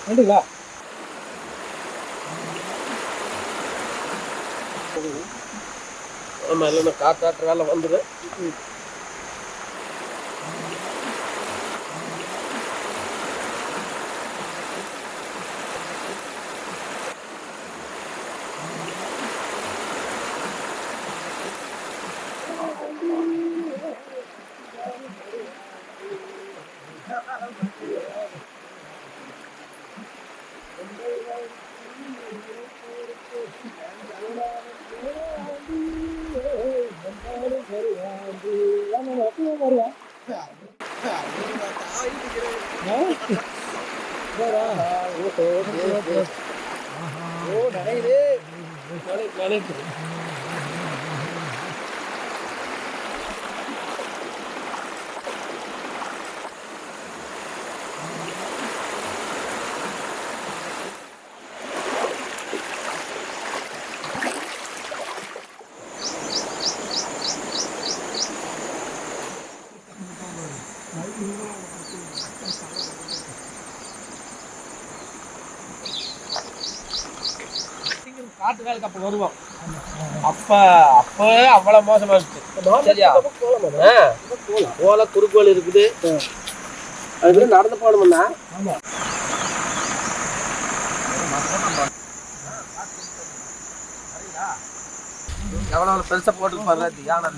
கண்டுங்களா ஆமாம் இல்லைன்னா காற்றாற்று வேலை வந்துடு. காட்டு வேலைக்கு அப்போ வருவோம். அப்போ அவ்வளோ மோசமாக இருந்துச்சு. சரியா போல குறுக்கோள் இருக்குது. அது நடந்து போகணும்னா எவ்வளோ பெருசாக போட்டு பாருங்க. யானை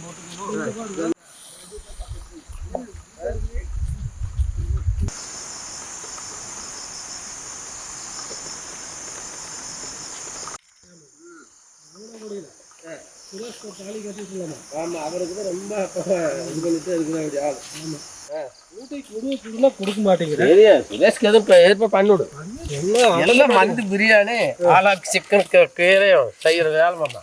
போட்டு தாலி கட்டி சொல்லலாமா? ஆமாம், அவருக்கு தான் ரொம்ப இது பண்ணிட்டு இருக்குது. ஆமாம், கொடுக்க மாட்டேங்கிறேன். சரியா சுரேஷ்க்கு எதுவும் ஏற்பாடு பண்ணிவிடு. எல்லாம் மந்தி பிரியாணி ஆளாக்கு சிக்கன் கீரையும் செய்கிற வேலை மாமா.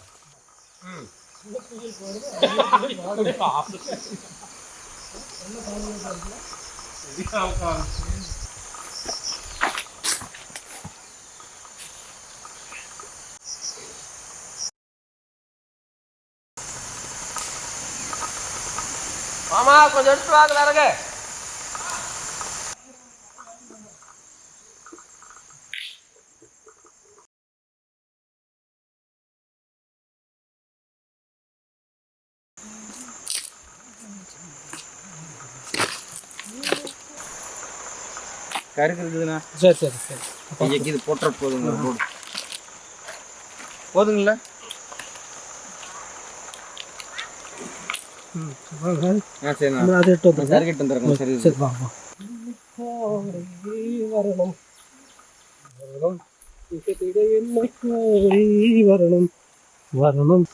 மாமா கொஞ்சம் எடுத்து வாங்க வேறங்க. கருக்கு இருக்குதுண்ணா. சரி சரி சரி இது போட்டுற போதுங்க. போதுங்களா? சரிண்ணா அது எடுத்து கருக்கிட்டு வந்துடுறேங்க. சரி சரி வாங்க. வரணும் வரணும் வரணும்.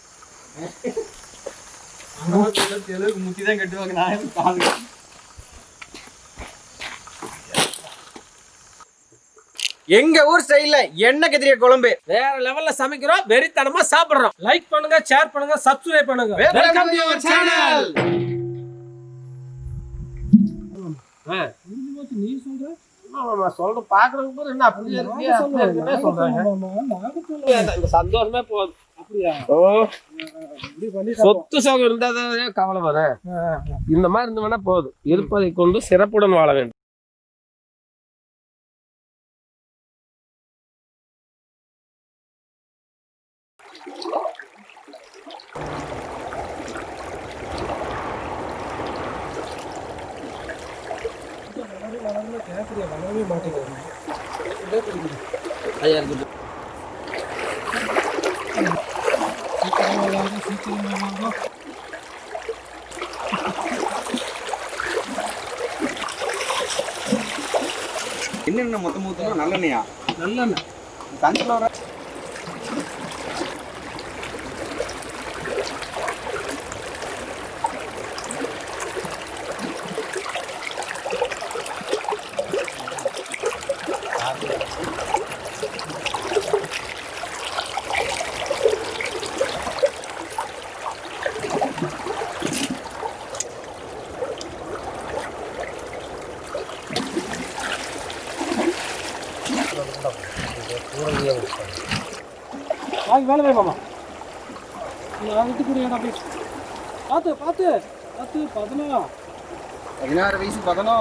முட்டி தான் கட்டுவாங்க. நான் எங்க ஊர் ஸ்டைல்ல எண்ணெய் கத்திரிக்காய் குழம்பு வேற லெவல்ல சமைக்கிறோம். வெறித்தனமா சாப்பிடுறோம். லைக் பண்ணுங்க, ஷேர் பண்ணுங்க, சப்ஸ்கிரைப் பண்ணுங்க. Welcome to our channel. நீ சொல்ற ஆமா சொல்ற பாக்குறவங்க என்ன அப்படியே இருக்கு சொல்றாங்க. சந்தோஷமே போதும். அப்படியா? ஓ சொத்து சோகம் இருந்தாதான் கவலை வர. இந்த மாதிரி இருந்தோம்னா போதும். இருப்பதை கொண்டு சிறப்புடன் வாழ வேண்டும். வளரவே மாட்டேங்குது. என்னென்ன மொத்தம் ஊற்றணும்? நல்லெண்ணெயா? நல்லெண்ணெய் சன்ஃப்ளவர். வேலை மாமா வீட்டுக்குரிய பார்த்து பார்த்து பார்த்து 16 வயசு 11.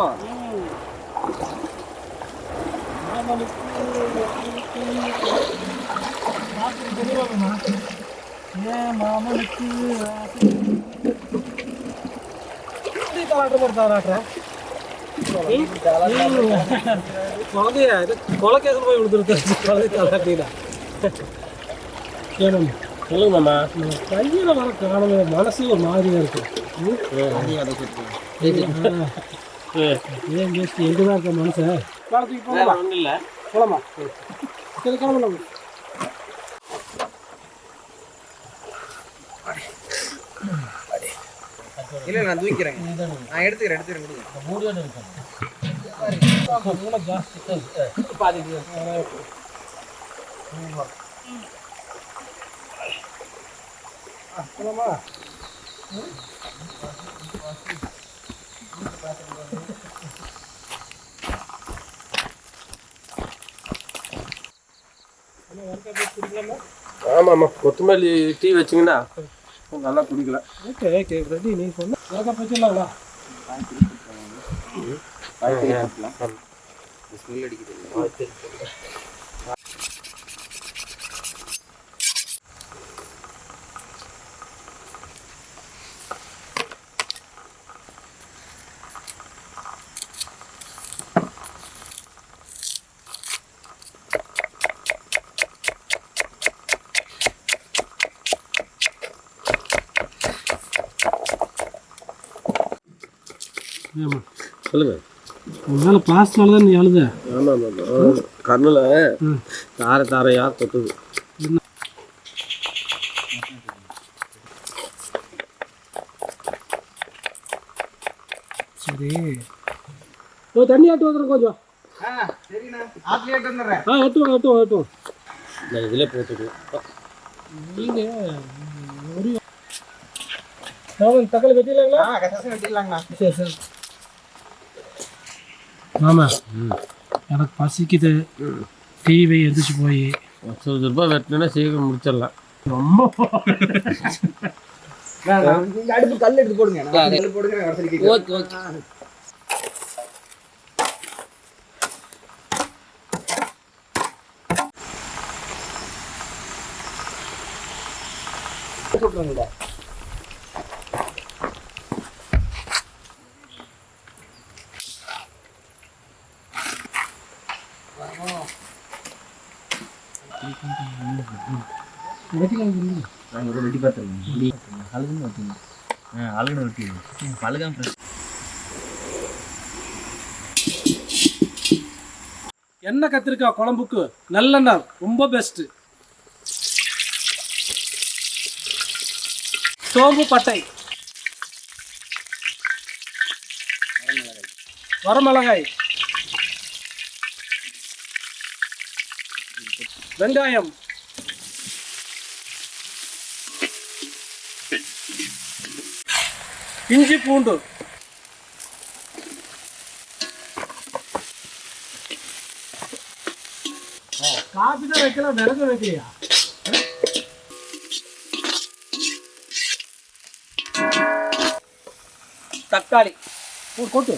மாமனுக்கு குழந்தைய கொலைக்கேசல் போய் கொடுத்துருக்கேன் குழந்தை தாளாட்டினா. ஏன்னா சொல்லுங்க மாமா. கையில் வர காணவே மனசு ஒரு மாதிரியா இருக்கு. ஏன் பேசி எங்கதான் இருக்க மனுஷன் காலத்துக்கு போகலாம். ஒன்றும் இல்லை போலாமா? சரி கிளம்பலாம். இல்லை நான் தூக்கிறேன். நான் எடுத்துக்கிறேன் மூடியோடு இருக்கேன். போலாமா? ஆமாம்மா கொத்தமல்லி டீ வச்சிங்கன்னா நல்லா குடிக்கலாம். Okay okay ready. நீ சொன்ன உனக்கு வச்சிடலாங்களா? ஸ்மெல் அடிக்குது. சொல்லுங்க. உன்னால பாஸ்னால தான் நீ அழுத. ஆமாம் ஆமாம் கண்ணில் தாரையாக கொட்டுது. சரி தண்ணி ஆட்டு வந்துடுறேன் கொஞ்சம். சரிண்ணா ஆட்லேயே வந்துடுறேன். எட்டுவோம் நான் இதில் போட்டுக்குவேன். நீங்கள் தக்காளி வெட்டிடலாங்களா? வெட்டிடலாங்கண்ணா. சரி சரி. ஆமா எனக்கு பசிக்குது. டிவி எந்திரிச்சு போய் ₹20 வெட்டினா சீக்கிரம் முடிச்சிடலாம். ரொம்ப அடுப்பு கல் எடுத்து போடுங்க. Okay okay. சொல்றாங்களா? வெட்டி எண்ணெய் கத்திரிக்காய் குழம்புக்கு நல்லெண்ணெய் ரொம்ப பெஸ்ட். சோம்பு பட்டை வரமிளகாய் வெங்காயம் இஞ்சி பூண்டு காப்பி தான் வைக்கலாம். விறகு வைக்கலையா? தக்காளி கொட்டு.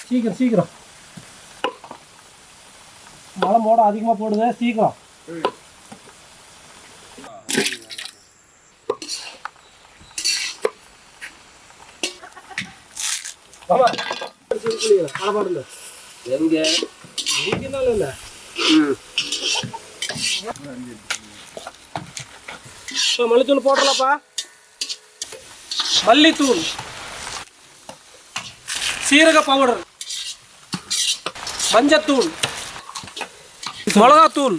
சீக்கிரம் சீக்கிரம். மழை மோட அதிகமாக போடுது. சீக்கிரம். மழைப்பாடு எங்க இல்லை. மல்லித்தூள் போட்டலாப்பா. மல்லித்தூள், சீரக பவுடர், மஞ்சத்தூள், மிளகாத்தூள்,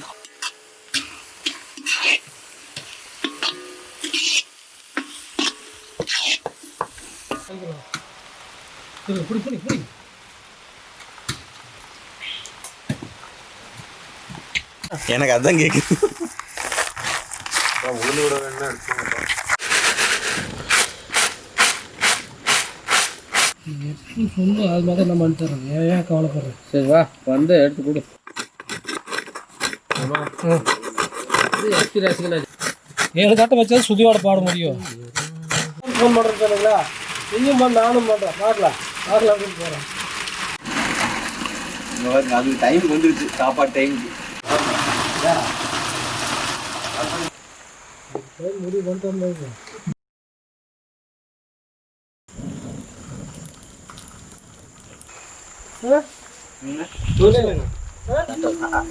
எனக்கு அதான் கேக்குது. உங்களோட வேணா சொல்லு, அது மாதிரி நான் பண்ணி தரேன். ஏன் கவலைப்படுறேன்? சரி வா, வந்து எடுத்து கொடு. ஏழு தட்டை வச்சா சுதியோட பாட முடியும். ஃபோன் பண்ணுறேன் சொன்னீங்களா? நீயும் பண்ண, நானும் பண்ணுறேன். பார்க்கலாம் அப்படின்னு போகிறேன். அது டைம் வந்துருச்சு, சாப்பாடு டைமுக்கு. முடிவு பண்ணிட்டு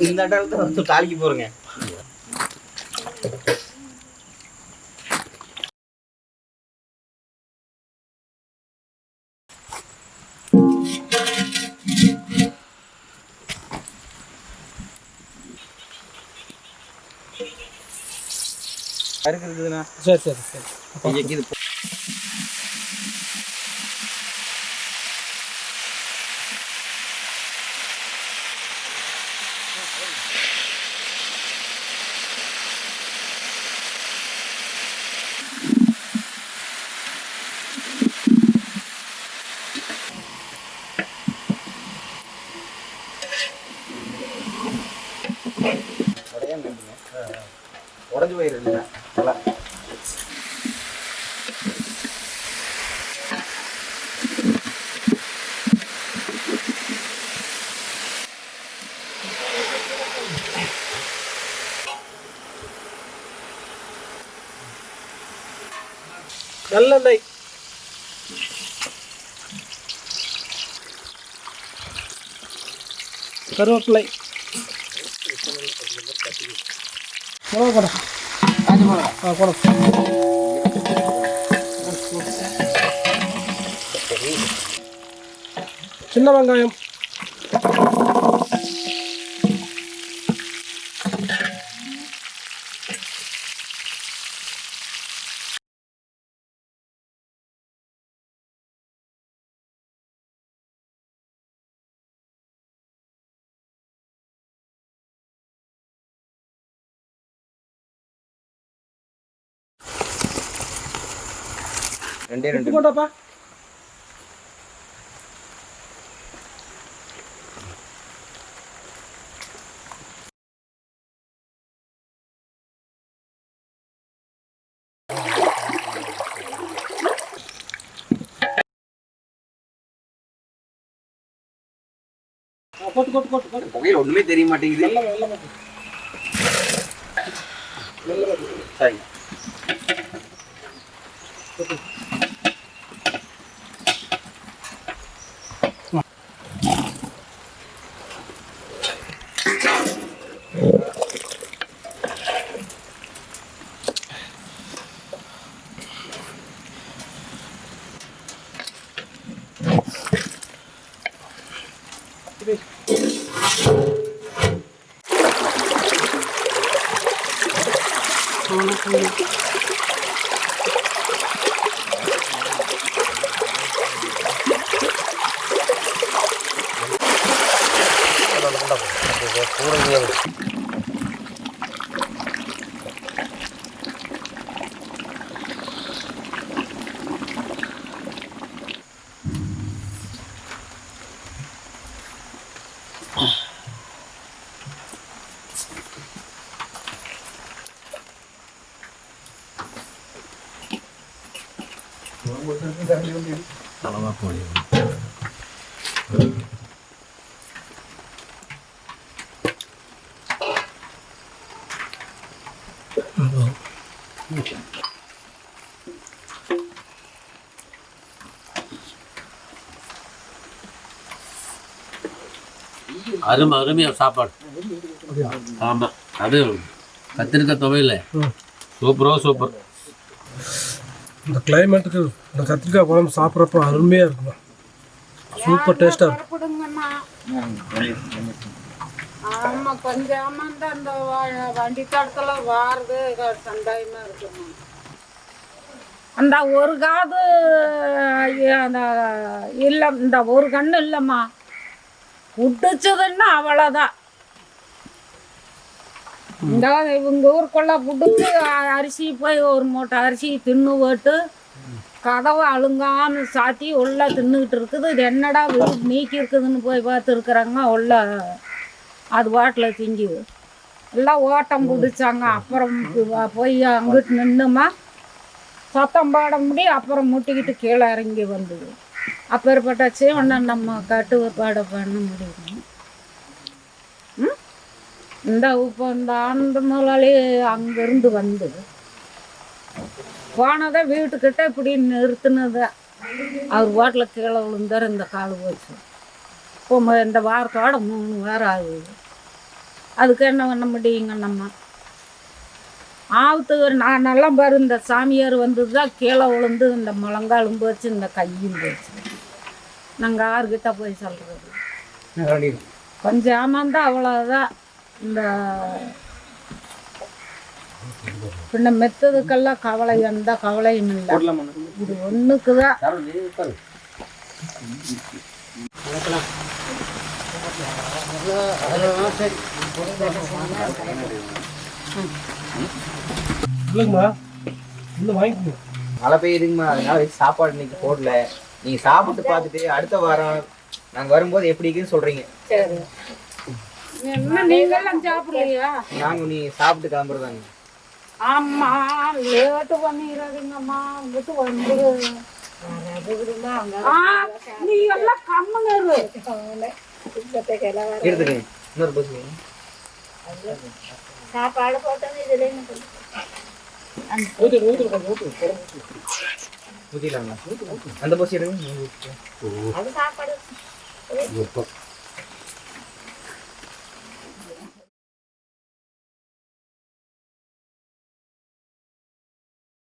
இந்த இடத்துல தாளிக்கு போறேங்க. இருக்குதுண்ணா. சரி சரி சரி. இது உடஞ்சு போயிருங்க. நல்லா நல்லெண்ணெய், கருவேப்பிலை, மிளகா கூட, காஞ்சி மிளகா கூட, சின்ன வெங்காயம், ரெண்டு போட்டாப்பா. புகையில் ஒண்ணுமே தெரிய மாட்டேங்குது. சரி அளவா போய் அருமையாக சாப்பாடு. ஆமாம், அது கத்திரிக்காய் துவையில சூப்பர். இந்த கிளைமேட்டுக்கு இந்த கத்திரிக்காய் குழம்பு சாப்பிட்றப்ப அருமையாக இருக்கும். சூப்பர் டேஸ்ட்டாக இருக்கும். ஆமா, கொஞ்சம் ஆமாந்த அந்த வண்டி தடத்துல வாருது சந்தாயமா இருக்குமா. அந்த ஒரு காது அந்த இல்லை, இந்த ஒரு கண்ணு இல்லைம்மா, புடிச்சதுன்னா அவ்வளோதான். இந்த இவங்க ஊருக்குள்ள புடிச்சு அரிசி போய் ஒரு மூட்டை அரிசி தின்னு போட்டு கதவை அழுங்காம சாத்தி உள்ள தின்னுக்கிட்டு இருக்குது. இது என்னடா வீடு நீக்கி இருக்குதுன்னு போய் பார்த்துருக்குறாங்க. உள்ள அது வாட்டில் திங்குது. எல்லாம் ஓட்டம் பிடிச்சாங்க. அப்புறம் போய் அங்கிட்டு நின்றுமா சத்தம் பாட முடியும். அப்புறம் முட்டிக்கிட்டு கீழே இறங்கி வந்தது. அப்பேற்பட்ட சீவனை நம்ம கட்டுப்பாடு பண்ண முடியும். இந்த இப்போ இந்த அந்த முதலாளி அங்கேருந்து வந்து போனதை வீட்டுக்கிட்ட இப்படி நிறுத்தினதை அவர் வாட்டில் கீழே விழுந்தார். இந்த கால் போச்சு. இப்போ இந்த வாரத்தோட 3 வாரம் ஆகுது. அதுக்கு என்ன பண்ண முடியுங்க நம்ம? ஆபத்து நான் நல்லா பாரு, இந்த சாமியார் வந்தது தான் கீழே விழுந்து இந்த முழங்காலும் போச்சு, இந்த கையும் போச்சு. நாங்கள் யார்கிட்ட போய் சொல்கிறது? கொஞ்சம் ஏமாந்தா அவ்வளோதான். இந்த பின்ன மெத்ததுக்கெல்லாம் கவலை, எந்த கவலையும் இல்லை. இது ஒன்றுக்கு தான். இல்லைங்கம்மா, இன்னும் வாங்கிக்கோங்க. மழை பெய்யுதுங்கம்மா, அதனால சாப்பாடு இன்னைக்கு போடல. நீங்க சாப்பிட்டு பார்த்துட்டு அடுத்த வாரம் நாங்க வரும்போது எப்படி இருக்குன்னு சொல்றீங்க. சரி, என்ன நீங்களாம் சாப்பிடலையா? நாங்க நீ சாப்பிட்டு கிளம்புறதாங்க. ஆமா, லேட்டு பண்ணிடுறதுங்கம்மா. வந்துட்டு வந்துடு. நீ எல்லாம் கம்முன்னு எடுத்துக்கங்க. இன்னொரு பஸ் சாப்பாடு போட்டது இதுல ஊத்திடலாங்களா? அந்த பஸ் எடுங்க. அது சாப்பாடு